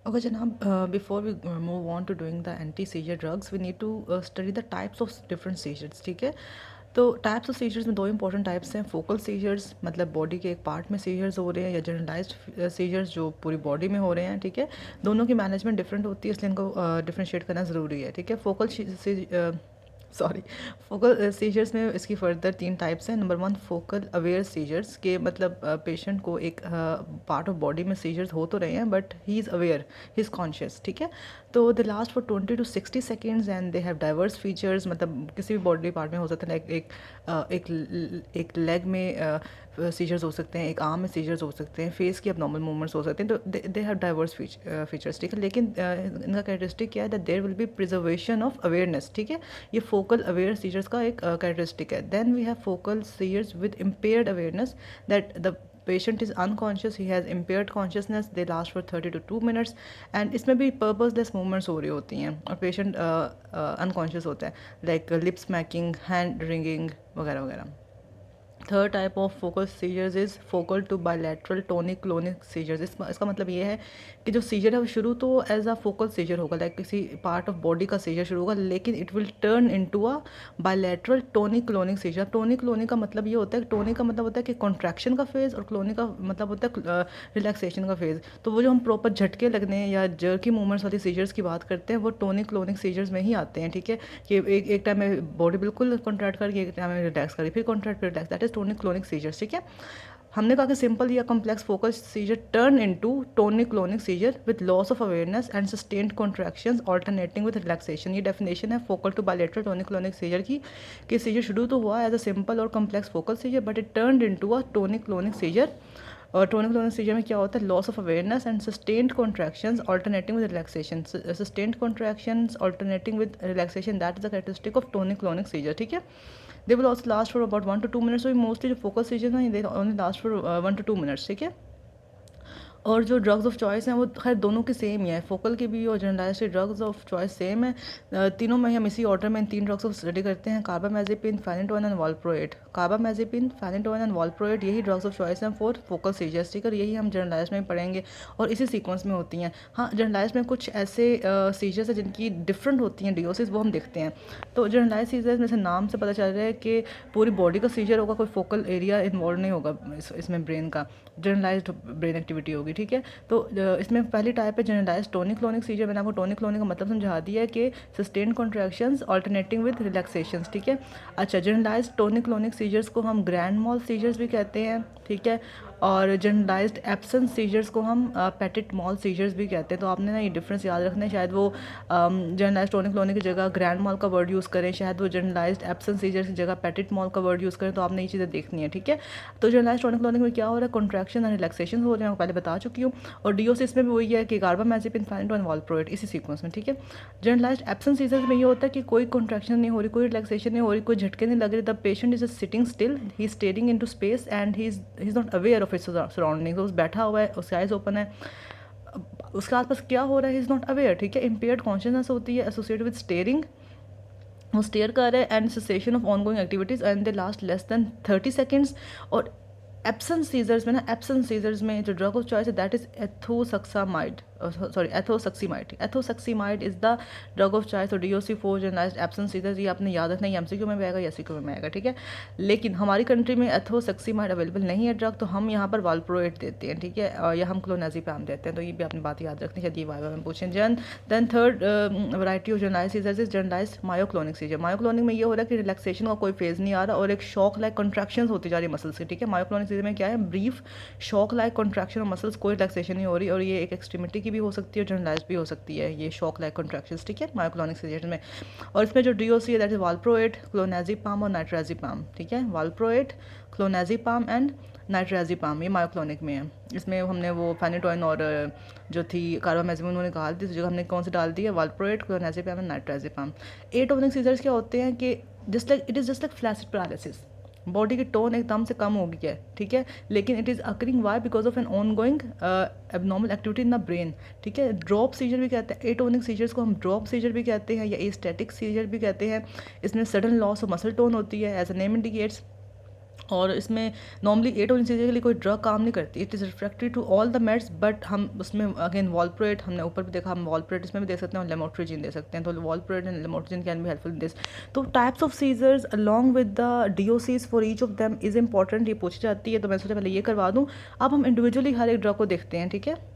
Okay, Janab, before we move on to doing the anti-seizure drugs, we need to study the types of different seizures, ठीक है? तो types of seizures में दो important types हैं, focal seizures मतलब body के एक part में सीजर्स हो रहे हैं, या जनरलाइज्ड सीजर्स जो पूरी बॉडी में हो रहे हैं, ठीक है? दोनों की मैनेजमेंट डिफरेंट होती है, इसलिए इनको डिफ्रेंशिएट करना ज़रूरी है, ठीक है? सॉरी, फोकल सीजर्स में इसकी फर्दर तीन टाइप्स हैं। Number one, focal aware seizures के मतलब पेशेंट को एक पार्ट ऑफ बॉडी में सीजर्स हो तो रहे हैं but he is aware, he is conscious, ठीक है? तो they last for 20 to 60 seconds and they have diverse features, मतलब किसी भी बॉडी पार्ट में हो सकता है, लाइक एक लेग में सीजर्स हो सकते हैं, एक आर्म में सीजर्स हो सकते हैं, फेस की abnormal मूवमेंट्स हो सकते हैं, तो दे हैव डाइवर्स फीचर्स, ठीक है? लेकिन इनका कैरेक्टरिस्टिक क्या है, that there will be preservation of awareness, ठीक है? ये फोकल अवेयर सीजर्स का एक कैरेक्टरिस्टिक है। Then we have focal seizures with impaired awareness, that the patient is unconscious, he has impaired consciousness, they last for 30 to 2 minutes, and इसमें भी purposeless movements हो रही होती हैं और patient unconscious होता है, like lip smacking, hand wringing वगैरह वगैरह। Third type of focal seizures is focal to bilateral tonic clonic seizures. इसका मतलब ये है कि जो सीजर है वो शुरू तो एज अ फोकल सीजर होगा, लाइक किसी पार्ट ऑफ बॉडी का सीजर शुरू होगा, लेकिन it will turn into a bilateral tonic clonic scissor. Tonic clonic का मतलब ये होता है कि टोनिक का मतलब होता है कि कॉन्ट्रैक्शन का फेज़, और क्लोनिक का मतलब होता है रिलैक्सेशन का फेज़। तो वो जो हम प्रॉपर झटके लगने या जर्की मूवमेंट्स वाली सीजर्स की बात करते हैं वो टोनिक क्लोनिक सीजर्स में ही आते हैं, ठीक है? कि एक टाइम में बॉडी बिल्कुल कॉन्ट्रैक्ट करके, एक टाइम में रिलैक्स करी, फिर कॉन्ट्रैक्ट फिर relax, that is tonic clonic seizures, ठीक है? हमने कहा कि सिंपल या complex focus seizure turn into tonic clonic seizure with loss of awareness and sustained contractions alternating with relaxation. ये डेफिनेशन है focal to bilateral tonic clonic seizure की, कि सीजर शुरू तो हुआ एज अ सिंपल और complex focal seizure but it turn into a tonic clonic seizure. और tonic clonic seizure में क्या होता है, loss of awareness and sustained contractions alternating with relaxation. Sustained contractions alternating with relaxation, that is the characteristic of tonic clonic scissor, ठीक है? They will also last for about 1 to 2 minutes। तो mostly जो focus scissor हैं they only last for 1 to 2 minutes, ठीक है? और जो drugs of choice हैं वो खैर दोनों के सेम ही है, फोकल की भी और generalised drugs of choice same है। तीनों में हम इसी ऑर्डर में इन तीन ड्रग्स ऑफ स्टडी करते हैं, carbamazepine, phenytoin and वॉल्प्रोएट। Carbamazepine, phenytoin and वॉल्प्रोएट यही ड्रग्स ऑफ चॉइस हैं फॉर फोकल सीजर्स, ठीक है? यही हम जनरलाइज में पढ़ेंगे और इसी सीक्वेंस में होती हैं। हाँ, जनरलाइज में कुछ ऐसे सीजर्स हैं जिनकी डिफरेंट होती हैं डिओसिस, वो हम देखते हैं। तो जनरलाइज सीजर्स में से नाम से पता चल रहा है कि पूरी बॉडी का सीजर होगा, कोई फोकल एरिया इन्वॉल्व नहीं होगा इसमें, ब्रेन का जनरलाइज्ड ब्रेन एक्टिविटी होगी, ठीक है? तो इसमें पहली टाइप है जनरलाइज्ड टोनिक क्लोनिक सीजर। मैंने आपको टोनिक क्लोनिक का मतलब समझा दिया है कि sustained contractions alternating with relaxations, ठीक है? अच्छा, जनरलाइज्ड टोनिक क्लोनिक सीजर्स को हम ग्रैंड मॉल सीजर्स भी कहते हैं, ठीक है? और जनरलाइज्ड एब्सेंस सीजर्स को हम पेटिट मॉल सीजर्स भी कहते हैं। तो आपने ना ये डिफरेंस याद रखना है, शायद वो जनरलाइज्ड टोनिक क्लोनिक की जगह ग्रैंड मॉल का वर्ड यूज़ करें, शायद वो जनरलाइज्ड एब्सेंस सीजर्स की जगह पेटिट मॉल का वर्ड यूज़ करें, तो आपने ये चीज़ें देखनी है, ठीक है? तो जनरलाइज्ड टोनिक क्लोनिक में क्या हो रहा है, कॉन्ट्रैक्शन और रिलैक्सेशन हो रहे हैं, मैं पहले बता चुकी हूँ। और डीओसिस में भी वही है कि कार्बामेज़ेपिन, फेनिटोइन, वॉल्प्रोएट, इसी सीक्वेंस में, ठीक है? जनरलाइज्ड एब्सेंस सीजर्स में ये होता है कि कोई कॉन्ट्रैक्शन नहीं हो रही, कोई रिलैक्सेशन नहीं हो रही, कोई झटके नहीं लग रहे, the patient is just sitting still, he is steering into space and he is not aware of his surrounding. तो बैठा हुआ है, उसके आइज ओपन है, उसके आसपास क्या हो रहा है, ही इज़ नॉट अवेयर, ठीक है? इम्पेयर्ड कॉन्शियसनेस होती है एसोसिएटेड विद स्टेयरिंग, वो स्टेयर कर रहे हैं, and cessation of ongoing activities and they last less than 30 seconds। और एब्सेंस सीजर्स में ना, एब्सेंस सीजर्स में जो ड्रग ऑफ चॉइस है that is ethosuximide, sorry ethosuximide. Ethosuximide is the drug of choice. और DOC4 जनरलाइज्ड एब्सेंस सीजर्स, ये आपने याद रखना है, MCQ में भी आएगा या SCQ में आएगा, ठीक है? लेकिन हमारी कंट्री में एथोसक्सीमाइड अवेलेबल नहीं है ड्रग, तो हम यहाँ पर वाल्प्रोएट देते हैं, ठीक है? या हम क्लोनाज़ेपैम देते हैं, तो ये भी आपने बात याद रखनी, शायद ये वाइवा में पूछें। Then third variety of generalised seizures is generalised myoclonic seizure. Myoclonic में ये हो रहा है कि रिलैक्सेशन का कोई फेज नहीं आ रहा और एक शॉक लाइक कॉन्ट्रैक्शंस होती जा रही है मसल्स की, ठीक है? मायोक्लोनिक सीजर में क्या है, brief shock like contraction of muscles, कोई रिलैक्सेशन नहीं हो रही, और ये एक एक्सट्रीमिटी की भी हो सकती है, जनरलाइज्ड भी हो सकती है ये शॉक लाइक कॉन्ट्रैक्शंस, ठीक है? मायोक्लोनिक सीजर में। और इसमें जो DOC है दैट इज वाल्प्रोएट, क्लोनाज़ेपैम और नाइट्राज़ेपैम, ठीक है? वाल्प्रोएट, क्लोनाज़ेपैम एंड नाइट्राज़ेपैम, ये मायोक्लोनिक में है। इसमें हमने वो फेनिटोइन और जो थी कार्बामेज़ेपिन उन्होंने कहा थी, इस जगह हमने कौन सी डाल दी है, valproate, clonazepam and nitrazepam. Atonic seizures क्या होते हैं कि just like it is just like flaccid paralysis, body की टोन एकदम से कम हो गई है, ठीक है? लेकिन it is occurring why because of an ongoing abnormal activity in the brain, ठीक है? ड्रॉप सीजर भी कहते हैं, एटोनिक सीजर्स को हम ड्रॉप सीजर भी कहते हैं या एस्टैटिक सीजर भी कहते हैं। इसमें sudden loss of muscle tone होती है एज अ नेम इंडिकेट्स। और इसमें नॉर्मली एटोइंसिस के लिए कोई ड्रग काम नहीं करती, it is refractory to all the meds, but हम उसमें अगेन वॉलप्रोएट हमने ऊपर भी देखा, हम वॉलप्रोएट इसमें भी दे सकते हैं और लेमोट्रिजिन दे सकते हैं, तो valproate and lamotrigine can be helpful in this. तो types of seizures along with the DOCs for each of them is important, ये पूछी जाती है, तो मैं सोचा पहले ये करवा दूँ। अब हम इंडिविजुअली हर एक ड्रग को देखते हैं, ठीक है।